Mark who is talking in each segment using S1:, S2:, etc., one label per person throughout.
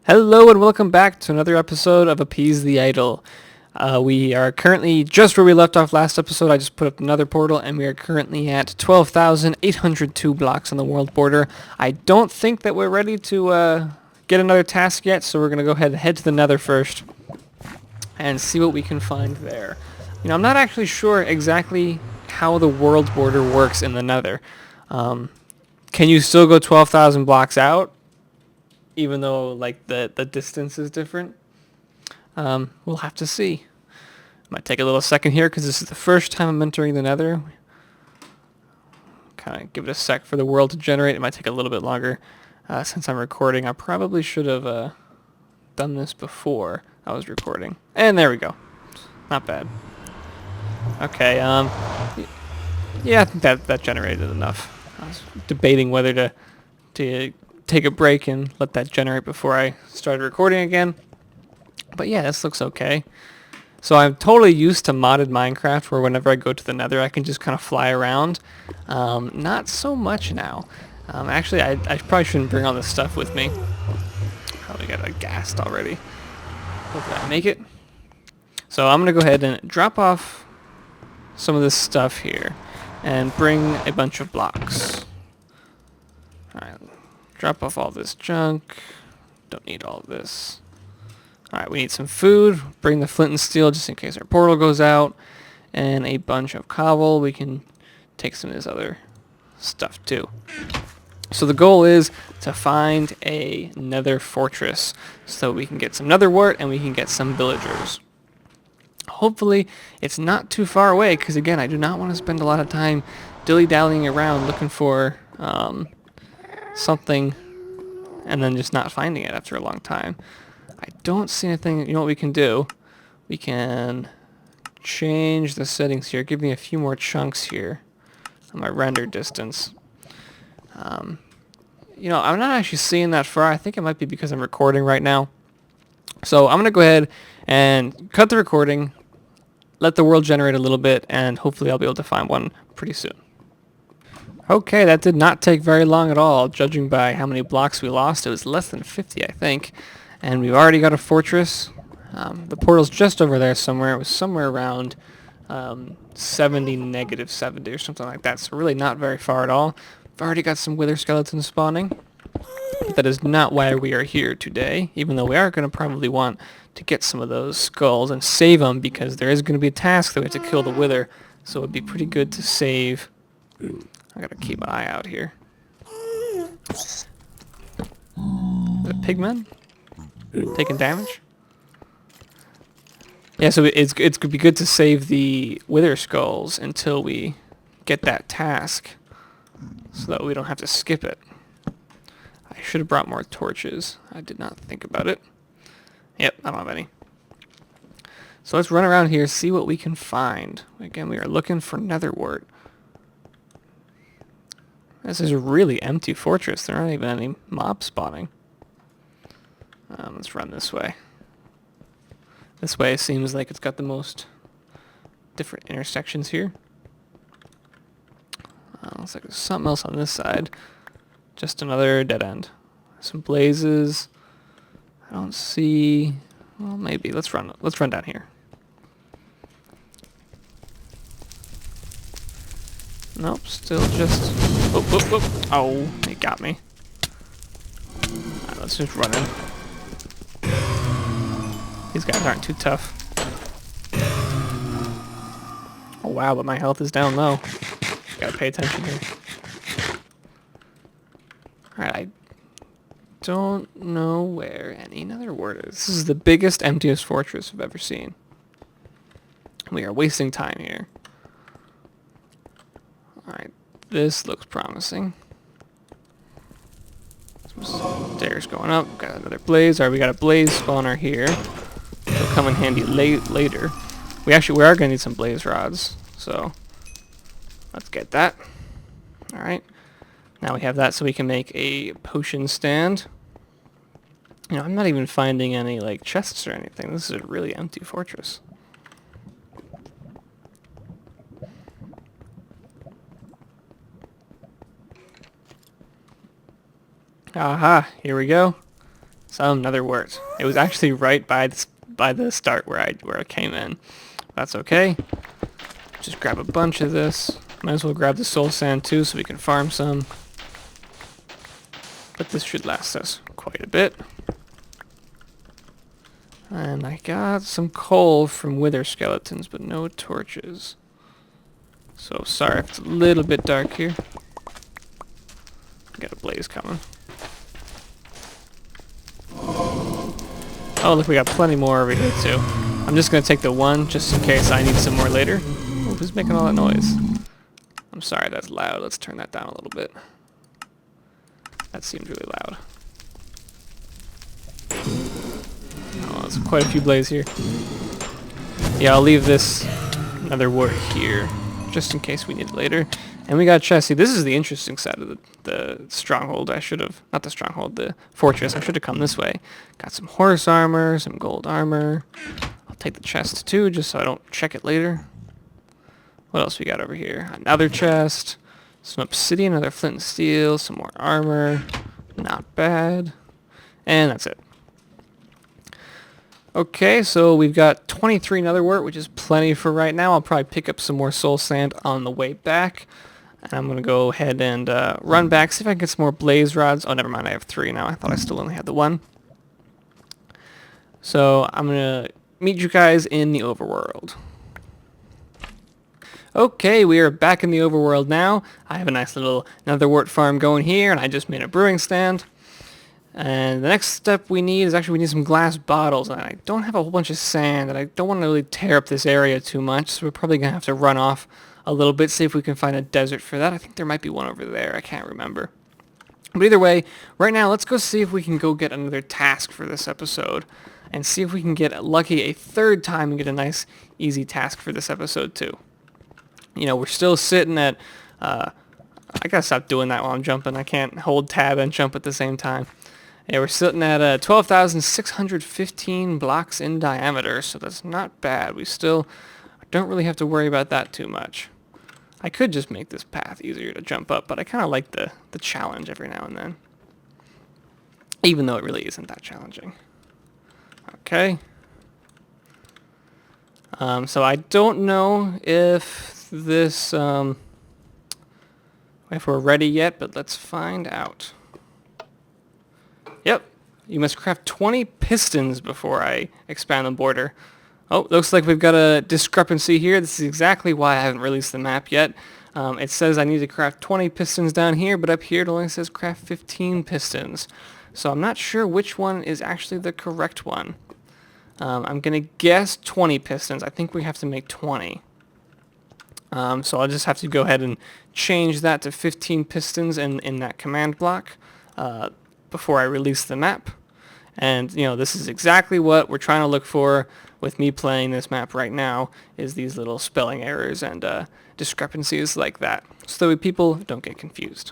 S1: Hello and welcome back to another episode of Appease the Idol. We are currently just where we left off last episode. I just put up another portal and we are currently at 12,802 blocks on the world border. I don't think that we're ready to get another task yet, so we're going to go ahead and head to the nether first and see what we can find there. I'm not actually sure exactly how the world border works in the nether. Can you still go 12,000 blocks out? Even though like the distance is different. We'll have to see. Might take a little second here because this is the first time I'm entering the nether. Kind of give it a sec for the world to generate. It might take a little bit longer since I'm recording. I probably should have done this before I was recording. And there we go. Not bad. Okay, yeah, I think that generated enough. I was debating whether to take a break and let that generate before I started recording again. But yeah, this looks okay. So I'm totally used to modded Minecraft where whenever I go to the nether I can just kind of fly around. Not so much now. Actually, I probably shouldn't bring all this stuff with me. Probably got gassed already. Hopefully I make it. So I'm going to go ahead and drop off some of this stuff here and bring a bunch of blocks. Alright. Drop off all this junk. Don't need all of this. Alright, we need some food. Bring the flint and steel just in case our portal goes out. And a bunch of cobble. We can take some of this other stuff too. So the goal is to find a nether fortress so we can get some nether wart and we can get some villagers. Hopefully it's not too far away because again, I do not want to spend a lot of time dilly-dallying around looking for something and then just not finding it after a long time. I don't see anything. You know what we can do? We can change the settings here. Give me a few more chunks here on my render distance. I'm not actually seeing that far. I think it might be because I'm recording right now. So I'm going to go ahead and cut the recording, let the world generate a little bit, and hopefully I'll be able to find one pretty soon. Okay, that did not take very long at all, judging by how many blocks we lost. It was less than 50, I think. And we've already got a fortress. The portal's just over there somewhere. It was somewhere around 70, negative 70 or something like that. So really not very far at all. We've already got some wither skeletons spawning. But that is not why we are here today, even though we are going to probably want to get some of those skulls and save them because there is going to be a task that we have to kill the wither. So it would be pretty good to save. I gotta keep an eye out here. Is it pigmen? Taking damage? Yeah, so it's gonna be good to save the wither skulls until we get that task, so that we don't have to skip it. I should have brought more torches. I did not think about it. Yep, I don't have any. So let's run around here, see what we can find. Again, we are looking for nether wart. This is a really empty fortress. There aren't even any mobs spawning. Let's run this way. This way seems like it's got the most different intersections here. Looks like there's something else on this side. Just another dead end. Some blazes. I don't see... Well, maybe. Let's run down here. Nope, still just... Oh, it got me. Alright, let's just run in. These guys aren't too tough. Oh wow, but my health is down low. Gotta pay attention here. Alright, I don't know where any nether wart is. This is the biggest, emptiest fortress I've ever seen. We are wasting time here. Alright, this looks promising. Some stairs going up. Got another blaze. Alright, we got a blaze spawner here. It'll come in handy later. We are going to need some blaze rods. So, let's get that. Alright. Now we have that so we can make a potion stand. I'm not even finding any, like, chests or anything. This is a really empty fortress. Aha, here we go. Some nether wart. It was actually right by the start where I came in. That's okay. Just grab a bunch of this. Might as well grab the soul sand too so we can farm some. But this should last us quite a bit. And I got some coal from wither skeletons, but no torches. So sorry if it's a little bit dark here. Got a blaze coming. Oh, look, we got plenty more over here too. I'm just gonna take the one just in case I need some more later. Oh, who's making all that noise? I'm sorry, that's loud. Let's turn that down a little bit. That seems really loud. Oh, there's quite a few blazes here. Yeah, I'll leave this nether wart here just in case we need it later. And we got a chest. See, this is the interesting side of the stronghold. I should have, not the stronghold, the fortress. I should have come this way. Got some horse armor, some gold armor. I'll take the chest too, just so I don't check it later. What else we got over here? Another chest, some obsidian, another flint and steel, some more armor. Not bad. And that's it. Okay, so we've got 23 nether wart, which is plenty for right now. I'll probably pick up some more soul sand on the way back. And I'm going to go ahead and run back, see if I can get some more blaze rods. Oh, never mind, I have 3 now. I thought I still only had the 1. So I'm going to meet you guys in the overworld. Okay, we are back in the overworld now. I have a nice little nether wart farm going here, and I just made a brewing stand. And the next step we need is actually we need some glass bottles. And I don't have a whole bunch of sand, and I don't want to really tear up this area too much, so we're probably going to have to run off a little bit, see if we can find a desert for that. I think there might be one over there. I can't remember. But either way, right now, let's go see if we can go get another task for this episode and see if we can get lucky a 3rd time and get a nice, easy task for this episode too. You know, we're still sitting at... I gotta stop doing that while I'm jumping. I can't hold tab and jump at the same time. Yeah, we're sitting at 12,615 blocks in diameter, so that's not bad. We still don't really have to worry about that too much. I could just make this path easier to jump up, but I kind of like the challenge every now and then. Even though it really isn't that challenging. Okay. So I don't know if this... if we're ready yet, but let's find out. Yep, you must craft 20 pistons before I expand the border. Oh, looks like we've got a discrepancy here. This is exactly why I haven't released the map yet. It says I need to craft 20 pistons down here, but up here it only says craft 15 pistons. So I'm not sure which one is actually the correct one. I'm going to guess 20 pistons. I think we have to make 20. So I'll just have to go ahead and change that to 15 pistons in that command block before I release the map. And, you know, this is exactly what we're trying to look for with me playing this map right now, is these little spelling errors and discrepancies like that, so that people don't get confused.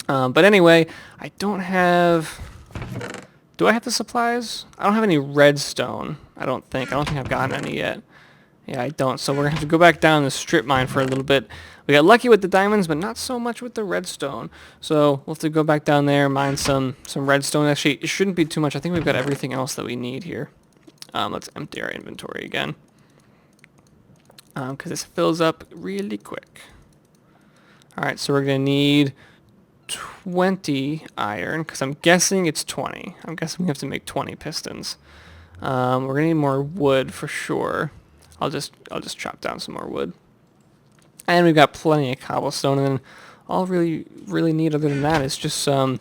S1: But anyway, I don't have... Do I have the supplies? I don't have any redstone, I don't think. I've gotten any yet. Yeah, I don't. So we're going to have to go back down the strip mine for a little bit. We got lucky with the diamonds, but not so much with the redstone. So we'll have to go back down there, mine some redstone. Actually, it shouldn't be too much. I think we've got everything else that we need here. Let's empty our inventory again, because this fills up really quick. All right, so we're going to need 20 iron, because I'm guessing it's 20. I'm guessing we have to make 20 pistons. We're going to need more wood for sure. I'll just chop down some more wood. And we've got plenty of cobblestone, and then all really need other than that is just some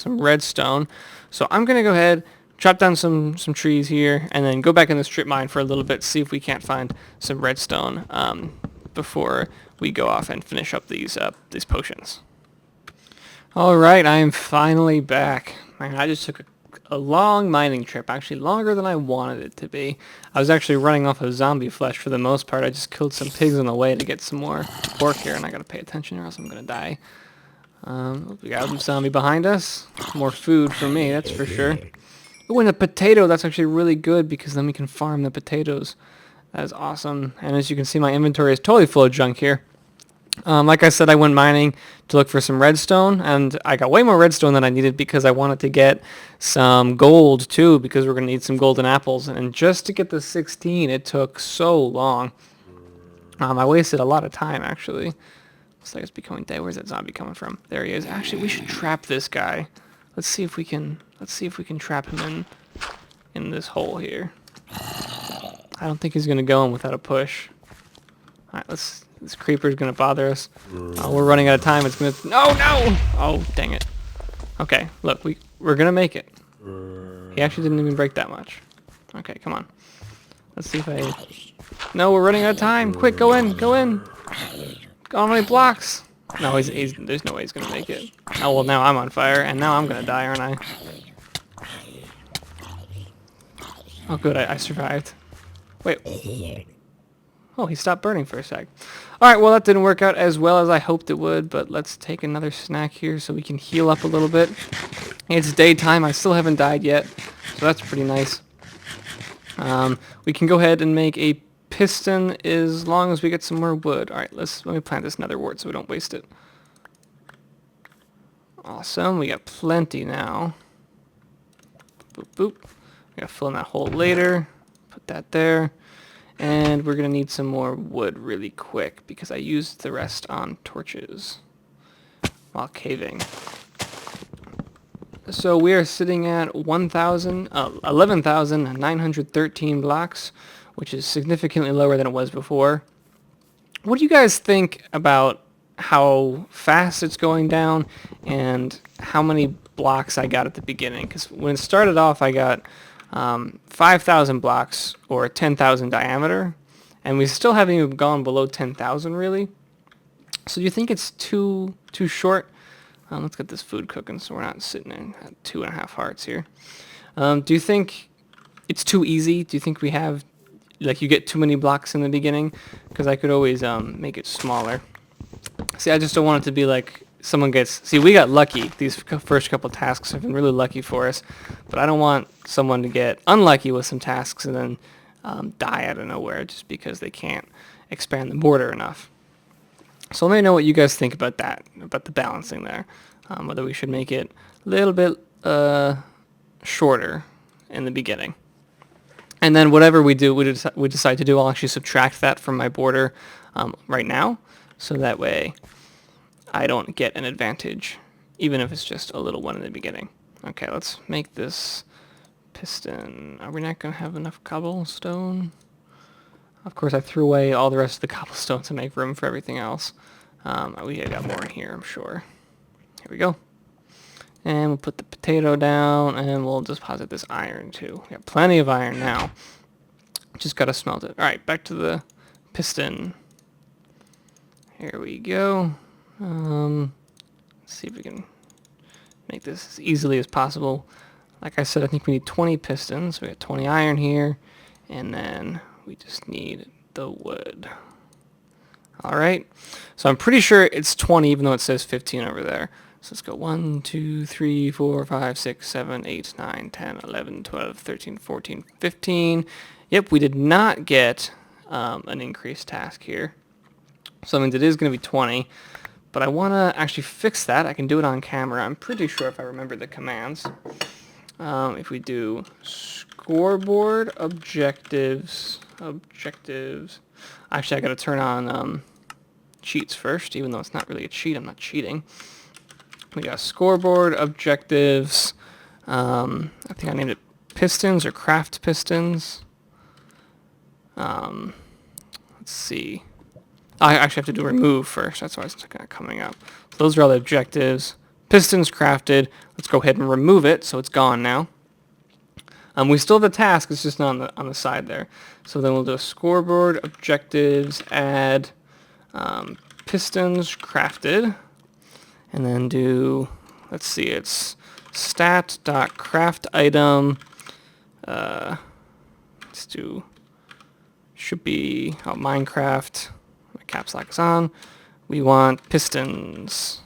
S1: redstone. So I'm gonna go ahead, chop down some trees here, and then go back in the strip mine for a little bit, see if we can't find some redstone before we go off and finish up these potions. All right, I am finally back. Man, I just took a long mining trip, actually longer than I wanted it to be. I was actually running off of zombie flesh for the most part. I just killed some pigs on the way to get some more pork here, and I gotta pay attention or else I'm gonna die. We got some zombie behind us. More food for me, that's for sure. Oh, and a potato, that's actually really good because then we can farm the potatoes. That is awesome. And as you can see, my inventory is totally full of junk here. Like I said, I went mining to look for some redstone, and I got way more redstone than I needed because I wanted to get some gold too, because we're going to need some golden apples. And just to get the 16, it took so long. I wasted a lot of time, actually. Looks like it's becoming day. Where's that zombie coming from? There he is. Actually, we should trap this guy. Let's see if we can trap him in this hole here. I don't think he's going to go in without a push. Alright, this creeper's gonna bother us. Oh, we're running out of time. It's gonna... No! Oh, dang it. Okay, look, we're gonna make it. He actually didn't even break that much. Okay, come on. Let's see if I... No, we're running out of time. Quick, go in. Got how many blocks? No, there's no way he's gonna make it. Oh, well, now I'm on fire, and now I'm gonna die, aren't I? Oh, good, I survived. Wait. Oh, he stopped burning for a sec. Alright, well, that didn't work out as well as I hoped it would, but let's take another snack here so we can heal up a little bit. It's daytime. I still haven't died yet, so that's pretty nice. We can go ahead and make a piston as long as we get some more wood. Alright, let me plant this nether wart so we don't waste it. Awesome, we got plenty now. Boop, boop. We gotta fill in that hole later. Put that there. And we're going to need some more wood really quick because I used the rest on torches while caving. So we are sitting at 11,913 blocks, which is significantly lower than it was before. What do you guys think about how fast it's going down and how many blocks I got at the beginning? Because when it started off, I got 5,000 blocks or 10,000 diameter, and we still haven't even gone below 10,000 really. So do you think it's too short? Let's get this food cooking so we're not sitting in at 2.5 hearts here. Do you think it's too easy? Do you think we have, like, you get too many blocks in the beginning? Because I could always make it smaller. See, I just don't want it to be like someone gets... See, we got lucky. These first couple tasks have been really lucky for us. But I don't want someone to get unlucky with some tasks and then die out of nowhere just because they can't expand the border enough. So let me know what you guys think about that, about the balancing there. Whether we should make it a little bit shorter in the beginning. And then whatever we decide to do, I'll actually subtract that from my border right now. So that way I don't get an advantage, even if it's just a little one in the beginning. Okay, let's make this piston. Are we not going to have enough cobblestone? Of course, I threw away all the rest of the cobblestone to make room for everything else. We got more in here, I'm sure. Here we go. And we'll put the potato down, and we'll deposit this iron, too. We got plenty of iron now. Just got to smelt it. All right, back to the piston. Here we go. Let's see if we can make this as easily as possible. Like I said, I think we need 20 pistons. We got 20 iron here, and then we just need the wood. All right. So I'm pretty sure it's 20, even though it says 15 over there. So let's go 1, 2, 3, 4, 5, 6, 7, 8, 9, 10, 11, 12, 13, 14, 15. Yep, we did not get an increased task here. So that means it is going to be 20. But I want to actually fix that. I can do it on camera. I'm pretty sure if I remember the commands. If we do scoreboard objectives. Actually, I got to turn on cheats first, even though it's not really a cheat. I'm not cheating. We got scoreboard objectives. I think I named it pistons or craft pistons. Let's see. I actually have to do remove first. That's why it's not coming up. So those are all the objectives. Pistons crafted. Let's go ahead and remove it so it's gone now. We still have the task. It's just not on the side there. So then we'll do a scoreboard objectives, add pistons crafted, and then do, let's see, it's stat.craft item. Let's do, should be Minecraft. My caps lock is on. We want pistons.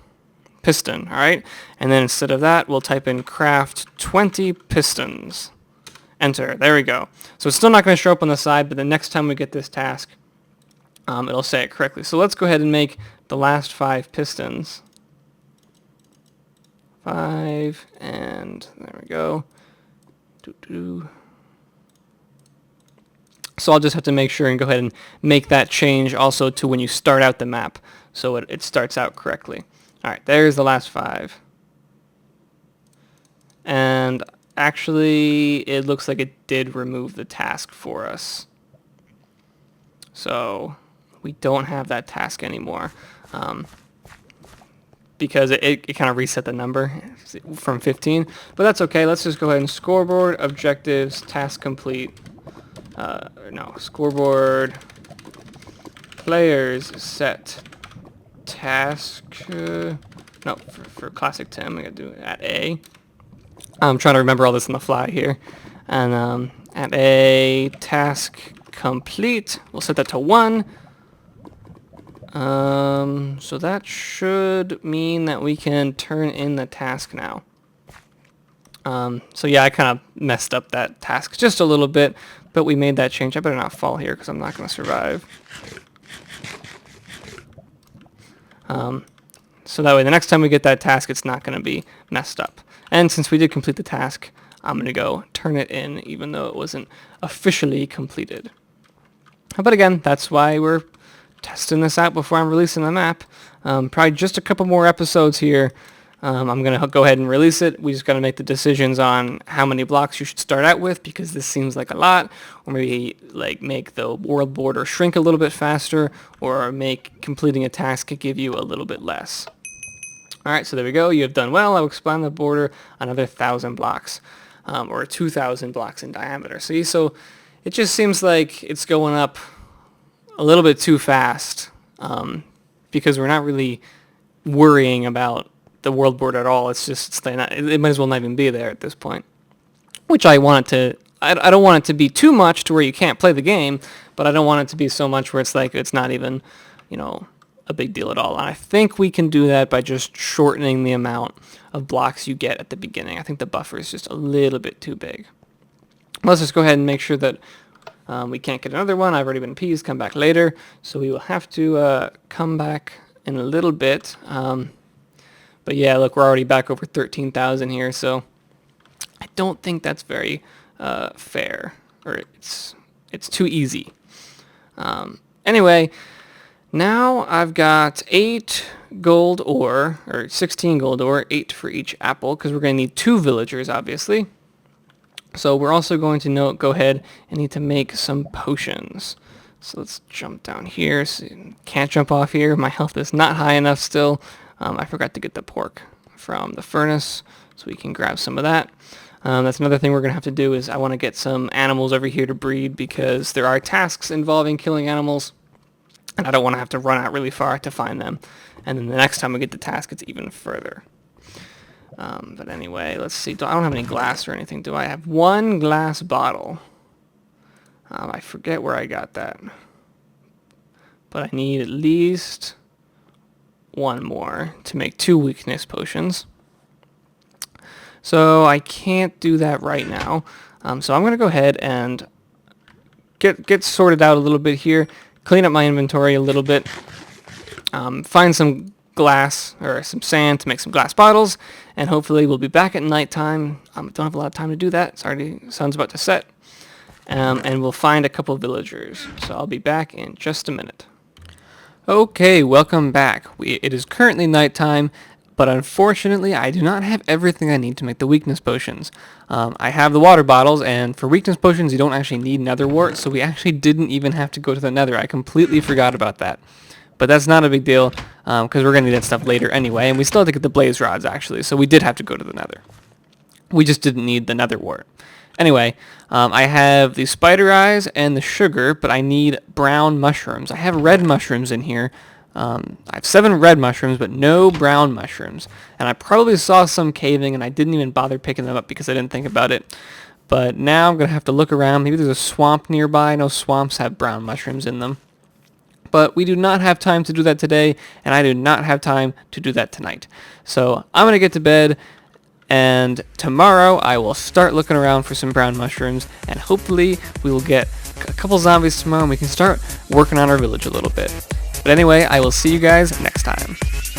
S1: Piston, all right? And then instead of that, we'll type in craft 20 pistons. Enter. There we go. So it's still not going to show up on the side, but the next time we get this task, it'll say it correctly. So let's go ahead and make the last 5 pistons. 5, and there we go. So I'll just have to make sure and go ahead and make that change also to when you start out the map, so it starts out correctly. Alright, there's the last 5. And actually, it looks like it did remove the task for us. So we don't have that task anymore. Because it kind of reset the number from 15. But that's okay. Let's just go ahead and scoreboard, objectives, task complete. No, scoreboard, players, set, task. No, for Classic Tim, I gotta do it at A. I'm trying to remember all this on the fly here. And at A, task complete. We'll set that to 1. So that should mean that we can turn in the task now. So yeah, I kind of messed up that task just a little bit, but we made that change. I better not fall here because I'm not going to survive. So that way the next time we get that task, it's not going to be messed up. And since we did complete the task, I'm going to go turn it in even though it wasn't officially completed. But again, that's why we're testing this out before I'm releasing the map. Probably just a couple more episodes here. I'm going to go ahead and release it. We just got to make the decisions on how many blocks you should start out with, because this seems like a lot. Or maybe like make the world border shrink a little bit faster, or make completing a task give you a little bit less. Alright, so there we go. You have done well. I will expand the border another 1,000 blocks, or 2,000 blocks in diameter. See, so it just seems like it's going up a little bit too fast, because we're not really worrying about the world border at all. It's just it might as well not even be there at this point. Which I want it to. I don't want it to be too much to where you can't play the game, but I don't want it to be so much where it's like it's not even, a big deal at all. And I think we can do that by just shortening the amount of blocks you get at the beginning. I think the buffer is just a little bit too big. Let's just go ahead and make sure that we can't get another one. I've already been appeased. Come back later. So we will have to come back in a little bit. But yeah, look, we're already back over 13,000 here. So I don't think that's very fair. Or it's too easy. Anyway, now I've got 8 gold ore, or 16 gold ore, 8 for each apple, because we're going to need 2 villagers, obviously. So we're also going to go ahead and need to make some potions. So let's jump down here. So can't jump off here. My health is not high enough still. I forgot to get the pork from the furnace, so we can grab some of that. That's another thing we're going to have to do is I want to get some animals over here to breed, because there are tasks involving killing animals, and I don't want to have to run out really far to find them. And then the next time we get the task, it's even further. But anyway, let's see. I don't have any glass or anything, do I? I have 1 glass bottle. I forget where I got that. But I need at least 1 more to make 2 weakness potions. So I can't do that right now. So I'm going to go ahead and get sorted out a little bit here. Clean up my inventory a little bit. Find some glass or some sand to make some glass bottles, and hopefully we'll be back at nighttime. Don't have a lot of time to do that. It's already sun's about to set, and we'll find a couple villagers. So I'll be back in just a minute. Okay, welcome back. It is currently nighttime, but unfortunately I do not have everything I need to make the weakness potions. I have the water bottles, and for weakness potions you don't actually need nether wart, so we actually didn't even have to go to the nether. I completely forgot about that. But that's not a big deal, because we're going to need that stuff later anyway, and we still have to get the blaze rods, actually, so we did have to go to the nether. We just didn't need the nether wart. Anyway, I have the spider eyes and the sugar, but I need brown mushrooms. I have red mushrooms in here. I have 7 red mushrooms, but no brown mushrooms. And I probably saw some caving, and I didn't even bother picking them up because I didn't think about it. But now I'm going to have to look around. Maybe there's a swamp nearby. I know swamps have brown mushrooms in them. But we do not have time to do that today, and I do not have time to do that tonight. So I'm going to get to bed, and tomorrow I will start looking around for some brown mushrooms, and hopefully we will get a couple zombies tomorrow, and we can start working on our village a little bit. But anyway, I will see you guys next time. time.